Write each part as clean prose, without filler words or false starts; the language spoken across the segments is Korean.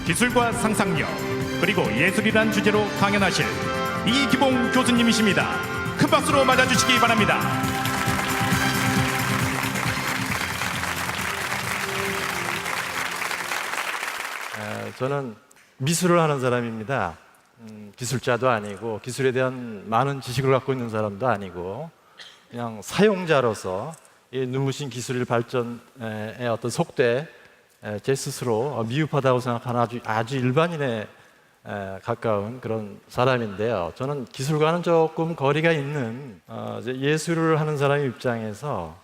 기술과 상상력 그리고 예술이란 주제로 강연하실 이기봉 교수님이십니다. 큰 박수로 맞아주시기 바랍니다. 저는 미술을 하는 사람입니다. 기술자도 아니고 기술에 대한 많은 지식을 갖고 있는 사람도 아니고 그냥 사용자로서 이 눈부신 기술의 발전의 어떤 속도에 제 스스로 미흡하다고 생각하는 아주 일반인에 가까운 그런 사람인데요. 저는 기술과는 조금 거리가 있는 예술을 하는 사람의 입장에서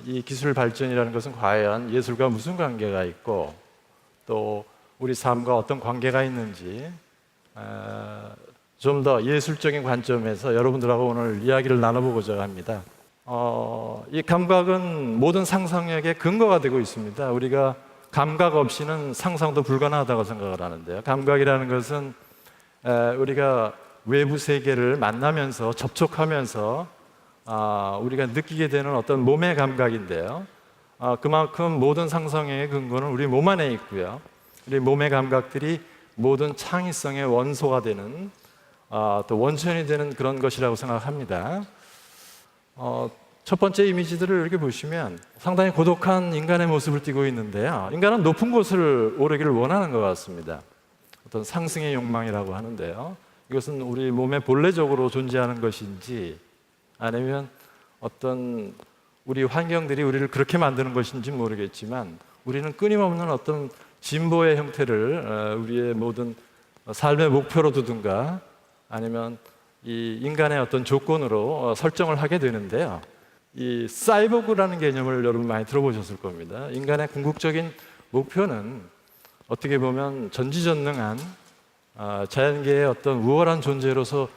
이 기술 발전이라는 것은 과연 예술과 무슨 관계가 있고 또 우리 삶과 어떤 관계가 있는지 좀 더 예술적인 관점에서 여러분들하고 오늘 이야기를 나눠보고자 합니다. 이 감각은 모든 상상력의 근거가 되고 있습니다. 우리가 감각 없이는 상상도 불가능하다고 생각을 하는데요. 감각이라는 것은 우리가 외부 세계를 만나면서 접촉하면서 우리가 느끼게 되는 어떤 몸의 감각인데요. 그만큼 모든 상상력의 근거는 우리 몸 안에 있고요. 우리 몸의 감각들이 모든 창의성의 원소가 되는 또 원천이 되는 그런 것이라고 생각합니다. 첫 번째 이미지들을 이렇게 보시면 상당히 고독한 인간의 모습을 띠고 있는데요. 인간은 높은 곳을 오르기를 원하는 것 같습니다. 어떤 상승의 욕망이라고 하는데요. 이것은 우리 몸에 본래적으로 존재하는 것인지 아니면 어떤 우리 환경들이 우리를 그렇게 만드는 것인지 모르겠지만 우리는 끊임없는 어떤 진보의 형태를 우리의 모든 삶의 목표로 두든가 아니면 이 인간의 어떤 조건으로 설정을 하게 되는데요. 이 사이보그라는 개념을 여러분 많이 들어보셨을 겁니다. 인간의 궁극적인 목표는 어떻게 보면 전지전능한 자연계의 어떤 우월한 존재로서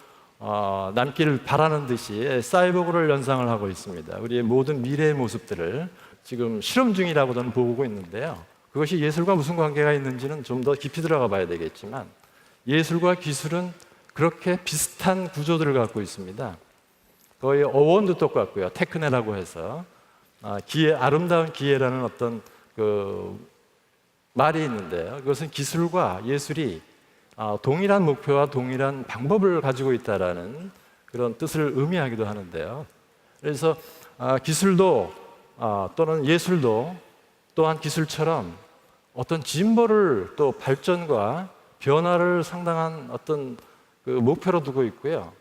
남기를 바라는 듯이 사이보그를 연상을 하고 있습니다. 우리의 모든 미래의 모습들을 지금 실험 중이라고 저는 보고 있는데요. 그것이 예술과 무슨 관계가 있는지는 좀 더 깊이 들어가 봐야 되겠지만 예술과 기술은 그렇게 비슷한 구조들을 갖고 있습니다. 거의 어원도 똑같고요. 테크네라고 해서 기회, 아름다운 기회라는 어떤 그 말이 있는데요. 그것은 기술과 예술이 동일한 목표와 동일한 방법을 가지고 있다라는 그런 뜻을 의미하기도 하는데요. 그래서 기술도 또는 예술도 또한 기술처럼 어떤 진보를 또 발전과 변화를 상당한 어떤 그 목표로 두고 있고요.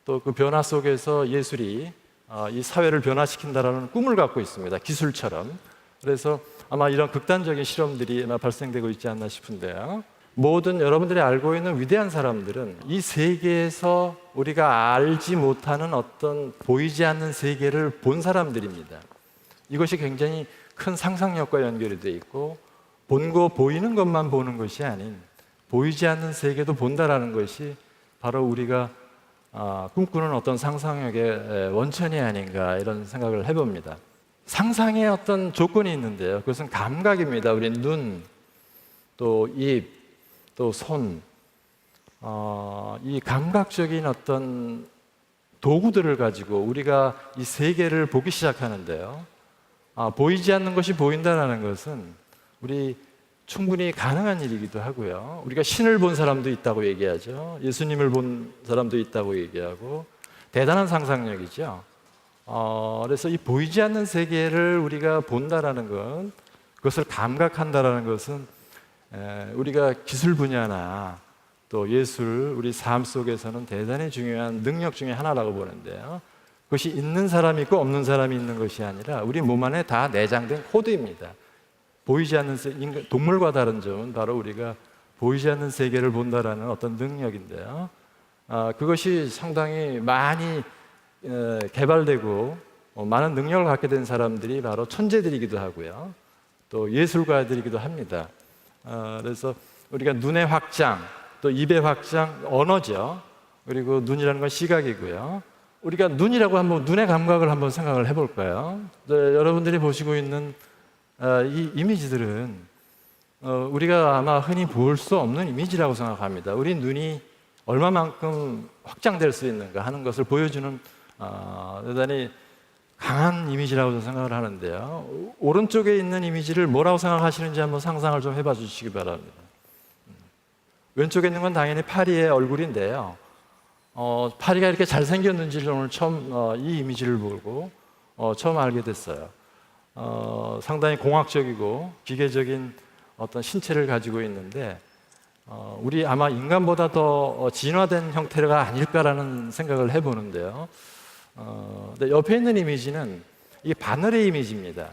또 그 변화 속에서 예술이 이 사회를 변화시킨다라는 꿈을 갖고 있습니다. 기술처럼. 그래서 아마 이런 극단적인 실험들이 발생되고 있지 않나 싶은데요. 모든 여러분들이 알고 있는 위대한 사람들은 이 세계에서 우리가 알지 못하는 어떤 보이지 않는 세계를 본 사람들입니다. 이것이 굉장히 큰 상상력과 연결이 되어 있고 본고 보이는 것만 보는 것이 아닌 보이지 않는 세계도 본다라는 것이 바로 우리가 꿈꾸는 어떤 상상력의 원천이 아닌가 이런 생각을 해봅니다. 상상의 어떤 조건이 있는데요. 그것은 감각입니다. 우리 눈, 또 입, 또 손, 이 감각적인 어떤 도구들을 가지고 우리가 이 세계를 보기 시작하는데요. 보이지 않는 것이 보인다는 것은 우리 충분히 가능한 일이기도 하고요. 우리가 신을 본 사람도 있다고 얘기하죠. 예수님을 본 사람도 있다고 얘기하고 대단한 상상력이죠. 그래서 이 보이지 않는 세계를 우리가 본다라는 것, 그것을 감각한다라는 것은 우리가 기술 분야나 또 예술, 우리 삶 속에서는 대단히 중요한 능력 중에 하나라고 보는데요. 그것이 있는 사람이 있고 없는 사람이 있는 것이 아니라 우리 몸 안에 다 내장된 코드입니다. 보이지 않는 동물과 다른 점은 바로 우리가 보이지 않는 세계를 본다라는 어떤 능력인데요. 그것이 상당히 많이 개발되고 많은 능력을 갖게 된 사람들이 바로 천재들이기도 하고요. 또 예술가들이기도 합니다. 그래서 우리가 눈의 확장, 또 입의 확장, 언어죠. 그리고 눈이라는 건 시각이고요. 우리가 눈이라고 한번 눈의 감각을 한번 생각을 해볼까요? 여러분들이 보시고 있는 이 이미지들은 우리가 아마 흔히 볼 수 없는 이미지라고 생각합니다. 우리 눈이 얼마만큼 확장될 수 있는가 하는 것을 보여주는 대단히 강한 이미지라고 생각을 하는데요. 오른쪽에 있는 이미지를 뭐라고 생각하시는지 한번 상상을 좀 해봐 주시기 바랍니다. 왼쪽에 있는 건 당연히 파리의 얼굴인데요. 파리가 이렇게 잘생겼는지를 오늘 처음 이 이미지를 보고 처음 알게 됐어요. 상당히 공학적이고 기계적인 어떤 신체를 가지고 있는데 우리 아마 인간보다 더 진화된 형태가 아닐까라는 생각을 해보는데요. 근데 옆에 있는 이미지는 이게 바늘의 이미지입니다.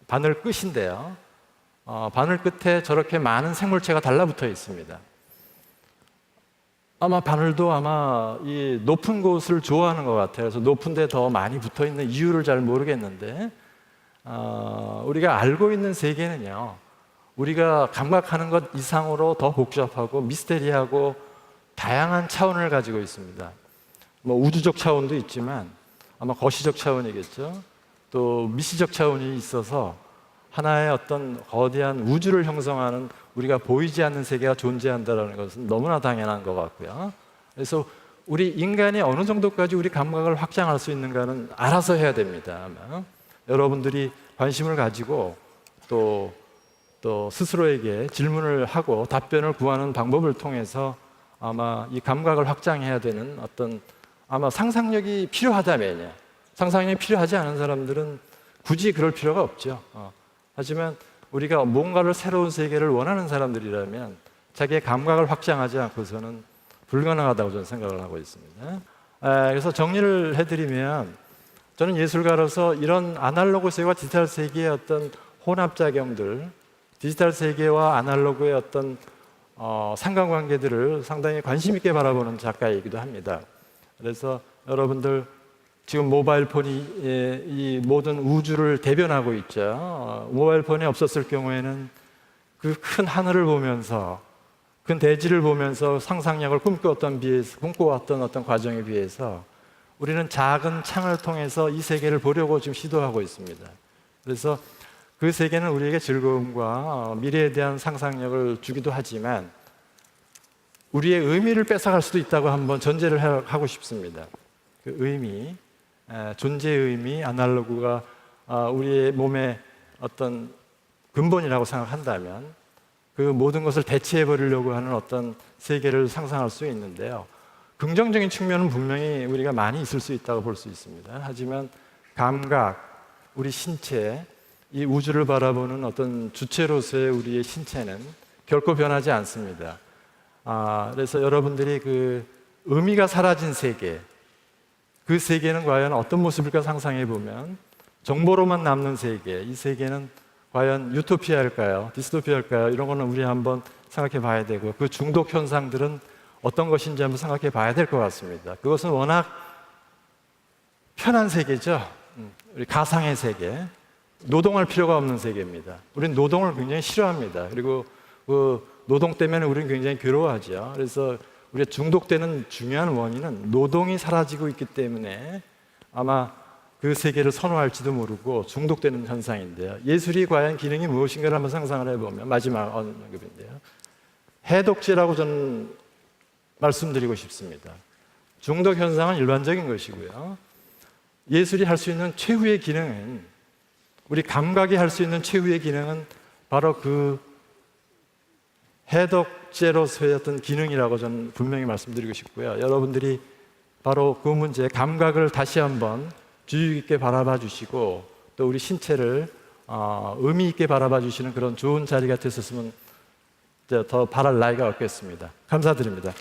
바늘 끝인데요. 바늘 끝에 저렇게 많은 생물체가 달라붙어 있습니다. 아마 바늘도 아마 이 높은 곳을 좋아하는 것 같아요. 그래서 높은 데 더 많이 붙어 있는 이유를 잘 모르겠는데 우리가 알고 있는 세계는요, 우리가 감각하는 것 이상으로 더 복잡하고 미스테리하고 다양한 차원을 가지고 있습니다. 뭐 우주적 차원도 있지만 아마 거시적 차원이겠죠. 또 미시적 차원이 있어서 하나의 어떤 거대한 우주를 형성하는 우리가 보이지 않는 세계가 존재한다는 것은 너무나 당연한 것 같고요. 그래서 우리 인간이 어느 정도까지 우리 감각을 확장할 수 있는가는 알아서 해야 됩니다. 아마 여러분들이 관심을 가지고 또 스스로에게 질문을 하고 답변을 구하는 방법을 통해서 아마 이 감각을 확장해야 되는 어떤 아마 상상력이 필요하다면요. 상상력이 필요하지 않은 사람들은 굳이 그럴 필요가 없죠. 하지만 우리가 뭔가를 새로운 세계를 원하는 사람들이라면 자기의 감각을 확장하지 않고서는 불가능하다고 저는 생각을 하고 있습니다. 그래서 정리를 해드리면 저는 예술가로서 이런 아날로그 세계와 디지털 세계의 어떤 혼합작용들, 디지털 세계와 아날로그의 어떤 상관관계들을 상당히 관심 있게 바라보는 작가이기도 합니다. 그래서 여러분들 지금 모바일 폰이 이 모든 우주를 대변하고 있죠. 모바일 폰이 없었을 경우에는 그 큰 하늘을 보면서 큰 대지를 보면서 상상력을 꿈꿔왔던 어떤 과정에 비해서 우리는 작은 창을 통해서 이 세계를 보려고 지금 시도하고 있습니다. 그래서 그 세계는 우리에게 즐거움과 미래에 대한 상상력을 주기도 하지만 우리의 의미를 뺏어갈 수도 있다고 한번 전제를 하고 싶습니다. 그 의미, 존재의 의미, 아날로그가 우리의 몸의 어떤 근본이라고 생각한다면 그 모든 것을 대체해 버리려고 하는 어떤 세계를 상상할 수 있는데요. 긍정적인 측면은 분명히 우리가 많이 있을 수 있다고 볼 수 있습니다. 하지만 감각, 우리 신체, 이 우주를 바라보는 어떤 주체로서의 우리의 신체는 결코 변하지 않습니다. 그래서 여러분들이 그 의미가 사라진 세계, 그 세계는 과연 어떤 모습일까 상상해 보면 정보로만 남는 세계, 이 세계는 과연 유토피아일까요? 디스토피아일까요? 이런 거는 우리 한번 생각해 봐야 되고 그 중독 현상들은 어떤 것인지 한번 생각해 봐야 될 것 같습니다. 그것은 워낙 편한 세계죠. 우리 가상의 세계, 노동할 필요가 없는 세계입니다. 우리는 노동을 굉장히 싫어합니다. 그리고 그 노동 때문에 우리는 굉장히 괴로워하죠. 그래서 우리가 중독되는 중요한 원인은 노동이 사라지고 있기 때문에 아마 그 세계를 선호할지도 모르고 중독되는 현상인데요. 예술이 과연 기능이 무엇인가를 한번 상상을 해보면 마지막 언급인데요. 해독제라고 저는 말씀드리고 싶습니다. 중독 현상은 일반적인 것이고요. 예술이 할 수 있는 최후의 기능은, 우리 감각이 할 수 있는 최후의 기능은 바로 그 해독제로서의 어떤 기능이라고 저는 분명히 말씀드리고 싶고요. 여러분들이 바로 그 문제, 감각을 다시 한번 주의 깊게 바라봐 주시고 또 우리 신체를 의미 있게 바라봐 주시는 그런 좋은 자리가 됐었으면 더 바랄 나이가 없겠습니다. 감사드립니다.